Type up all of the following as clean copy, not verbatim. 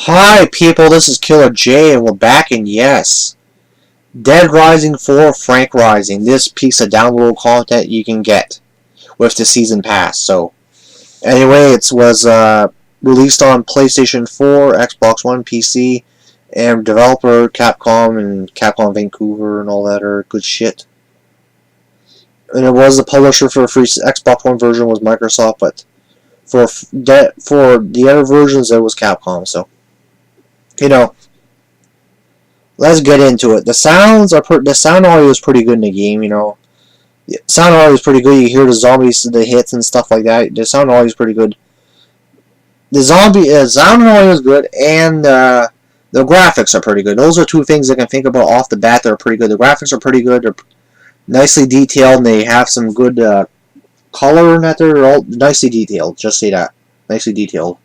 Hi people, this is Killer J and we're back, and yes, Dead Rising 4 Frank Rising, this piece of download content you can get with the season pass. So anyway, it was released on PlayStation 4, Xbox One, PC, and developer Capcom and Capcom Vancouver and all that are good shit. And it was the publisher for the free Xbox One version was Microsoft, but for the other versions it was Capcom. So you know, let's get into it. The sound audio is pretty good in the game. The sound audio is pretty good. You hear the zombies, the hits and stuff like that. The sound audio is pretty good. The sound audio is good, and the graphics are pretty good. Those are two things I can think about off the bat that are pretty good. The graphics are pretty good. They're nicely detailed, and they have some good color in that. They're all nicely detailed. Just say that, nicely detailed.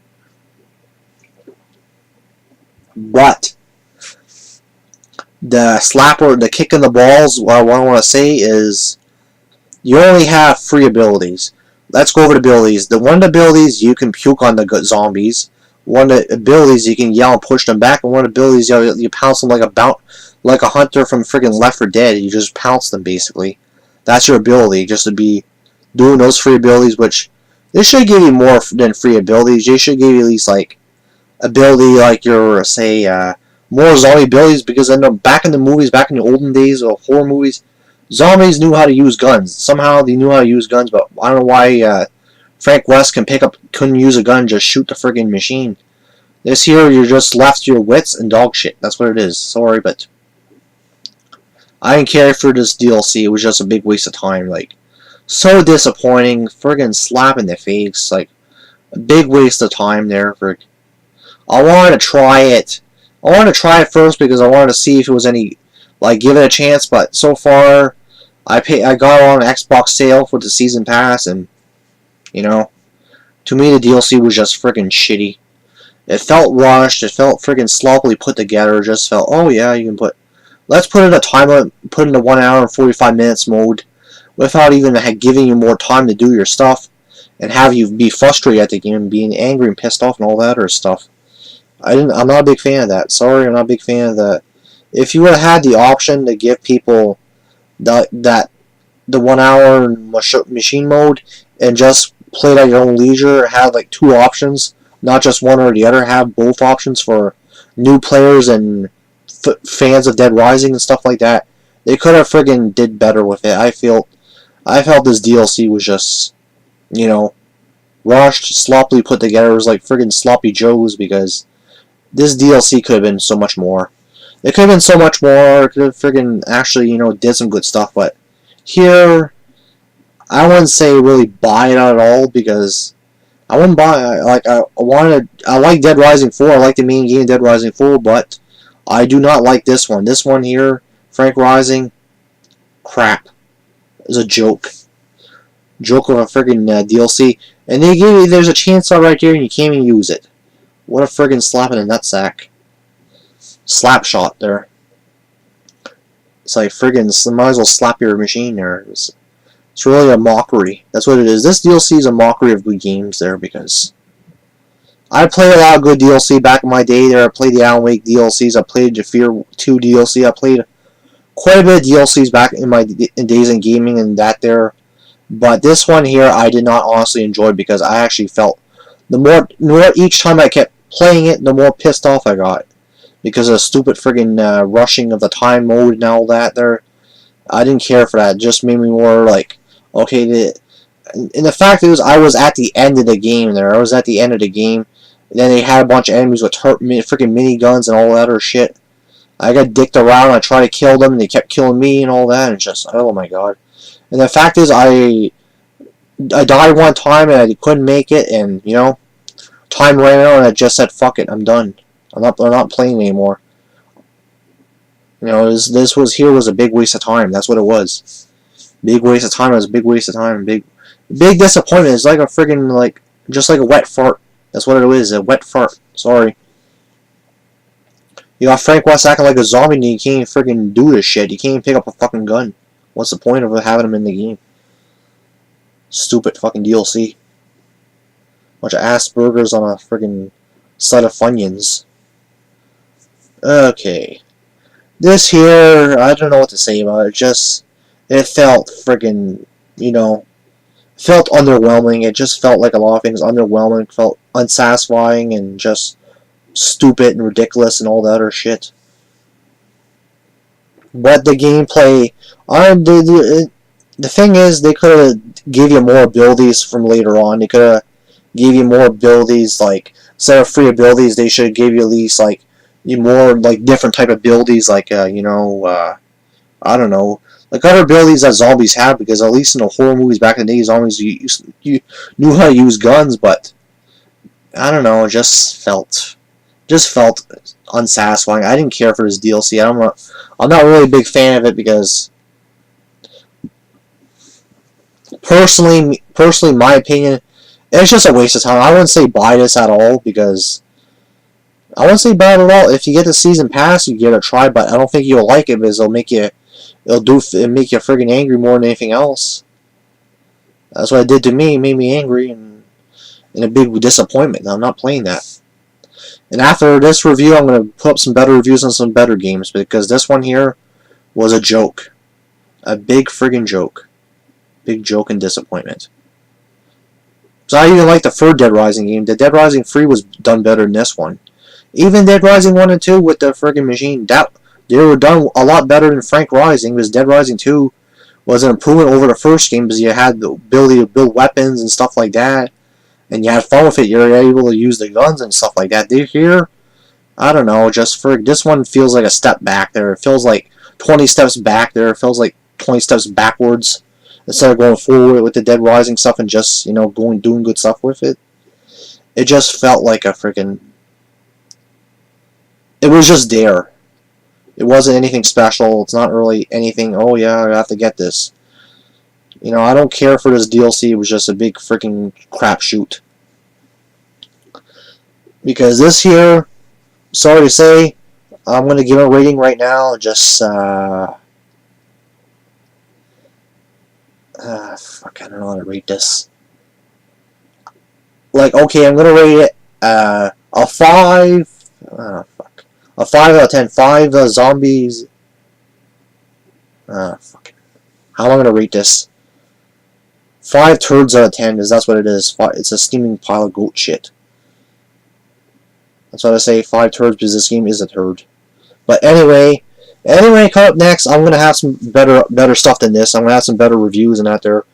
But the kick in the balls, what I want to say is you only have 3 abilities. Let's go over the abilities. One of the abilities, you can puke on the zombies. One of the abilities, you can yell and push them back. And one of the abilities, you pounce them like a hunter from friggin' Left 4 Dead. You just pounce them, basically. That's your ability, just to be doing those 3 abilities, which they should give you more than 3 abilities. They should give you at least, like, ability like your, say, more zombie abilities, because I know back in the movies, back in the olden days of horror movies, zombies knew how to use guns. Somehow they knew how to use guns, but I don't know why Frank West couldn't use a gun, just shoot the friggin' machine. This here, you're just left to your wits and dog shit. That's what it is. Sorry, but I didn't care for this DLC. It was just a big waste of time. Like, so disappointing. Friggin' slap in the face. Like, a big waste of time there. I wanted to try it. I wanted to try it first because I wanted to see if it was any, like, give it a chance. But so far, I got it on an Xbox sale for the season pass, and to me the DLC was just freaking shitty. It felt rushed. It felt freaking sloppily put together. It just felt, oh yeah, you can let's put in a time limit, put in the 1 hour and 45 minutes mode, without even giving you more time to do your stuff, and have you be frustrated at the game, being angry and pissed off and all that other stuff. I'm not a big fan of that. Sorry, I'm not a big fan of that. If you would have had the option to give people the 1 hour machine mode and just play it at your own leisure, have like 2 options, not just one or the other, have both options for new players and fans of Dead Rising and stuff like that, they could have friggin' did better with it. I felt this DLC was just, rushed, sloppily put together. It was like friggin' sloppy joes, because this DLC could have been so much more. It could have been so much more. It could have friggin' actually, did some good stuff. But here, I wouldn't say really buy it at all, because I wouldn't buy. I like Dead Rising 4. I like the main game Dead Rising 4, but I do not like this one. This one here, Frank Rising, crap. It's a joke. Joke of a friggin' DLC. And they give you, there's a chainsaw right here, and you can't even use it. What a friggin' slap in the nutsack. Slap shot there. It's like friggin', might as well slap your machine there. It's really a mockery. That's what it is. This DLC is a mockery of good games there, because I played a lot of good DLC back in my day there. I played the Alan Wake DLCs. I played the Fear 2 DLC. I played quite a bit of DLCs back in my days in gaming and that there. But this one here, I did not honestly enjoy, because I actually felt the more each time I kept playing it, the more pissed off I got, because of the stupid friggin' rushing of the time mode and all that there. I didn't care for that. It just made me more like, okay, and the fact is, I was at the end of the game there. I was at the end of the game, and then they had a bunch of enemies with freaking miniguns and all that other shit. I got dicked around, I tried to kill them, and they kept killing me and all that, and it's just, oh my god. And the fact is, I died one time, and I couldn't make it, and, time ran out, and I just said, fuck it, I'm done. I'm not playing anymore. This was a big waste of time. That's what it was. Big waste of time. It was a big waste of time. Big disappointment. It's like a friggin', just like a wet fart. That's what it is, a wet fart. Sorry. You got Frank West acting like a zombie, and you can't friggin' do this shit. You can't even pick up a fucking gun. What's the point of having him in the game? Stupid fucking DLC. Bunch of ass burgers on a friggin' side of Funyuns. Okay. This here, I don't know what to say about it. It felt friggin', you know, felt underwhelming. It just felt like a lot of things underwhelming, felt unsatisfying, and just stupid and ridiculous and all that other shit. But the gameplay, the thing is, they could have gave you more abilities from later on. They could have gave you more abilities, like instead of free abilities, they should give you at least like more like different type of abilities, like I don't know, like other abilities that zombies have. Because at least in the horror movies back in the day, zombies you knew how to use guns, but I don't know, it just felt unsatisfying. I didn't care for this DLC. I'm not really a big fan of it because personally, my opinion, it's just a waste of time. I wouldn't say buy this at all because I wouldn't say buy it at all. If you get the season pass, you give it a try, but I don't think you'll like it because it'll make you friggin' angry more than anything else. That's what it did to me. It made me angry and a big disappointment. I'm not playing that. And after this review, I'm going to put up some better reviews on some better games because this one here was a joke. A big friggin' joke. Big joke and disappointment. So I even like the third Dead Rising game. The Dead Rising 3 was done better than this one. Even Dead Rising 1 and 2 with the friggin' machine, they were done a lot better than Frank Rising, because Dead Rising 2 was an improvement over the first game because you had the ability to build weapons and stuff like that. And you had fun with it. You were able to use the guns and stuff like that. Here, I don't know, this one feels like a step back there. It feels like 20 steps back there. It feels like 20 steps backwards instead of going forward with the Dead Rising stuff and just, doing good stuff with it. It just felt like a freaking... It was just there. It wasn't anything special. It's not really anything, oh yeah, I have to get this. I don't care for this DLC. It was just a big freaking crapshoot. Because this here, sorry to say, I'm going to give it a rating right now. Just, fuck, I don't know how to rate this. Like, okay, I'm going to rate it a 5. Fuck. A 5 out of 10. 5 zombies. Fuck. How am I going to rate this? 5 turds out of 10, because that's what it is. It's a steaming pile of goat shit. That's what I say, 5 turds, because this game is a turd. But anyway, coming up next, I'm going to have some better stuff than this. I'm going to have some better reviews and that there.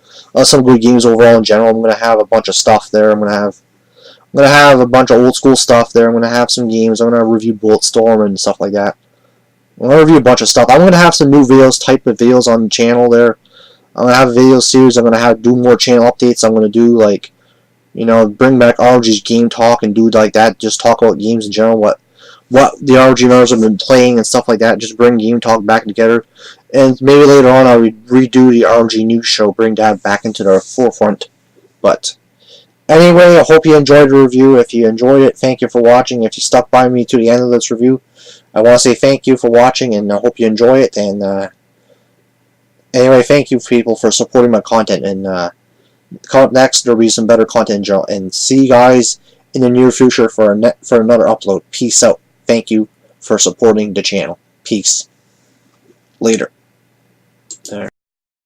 Some good games overall in general. I'm going to have a bunch of stuff there. I'm going to have a bunch of old school stuff there. I'm going to have some games. I'm going to review Bulletstorm and stuff like that. I'm going to review a bunch of stuff. I'm going to have some new type of videos on the channel there. I'm going to have a video series. I'm going to do more channel updates. I'm going to do, like, bring back RMG's game talk and do like that. Just talk about games in general, what the RMG members have been playing and stuff like that. Just bring game talk back together. And maybe later on I'll redo the RMG news show, bring that back into the forefront. But anyway, I hope you enjoyed the review. If you enjoyed it, thank you for watching. If you stuck by me to the end of this review, I want to say thank you for watching, and I hope you enjoy it. And anyway, thank you people for supporting my content. And coming up next, there'll be some better content in general. And see you guys in the near future for another upload. Peace out. Thank you for supporting the channel. Peace. Later. There.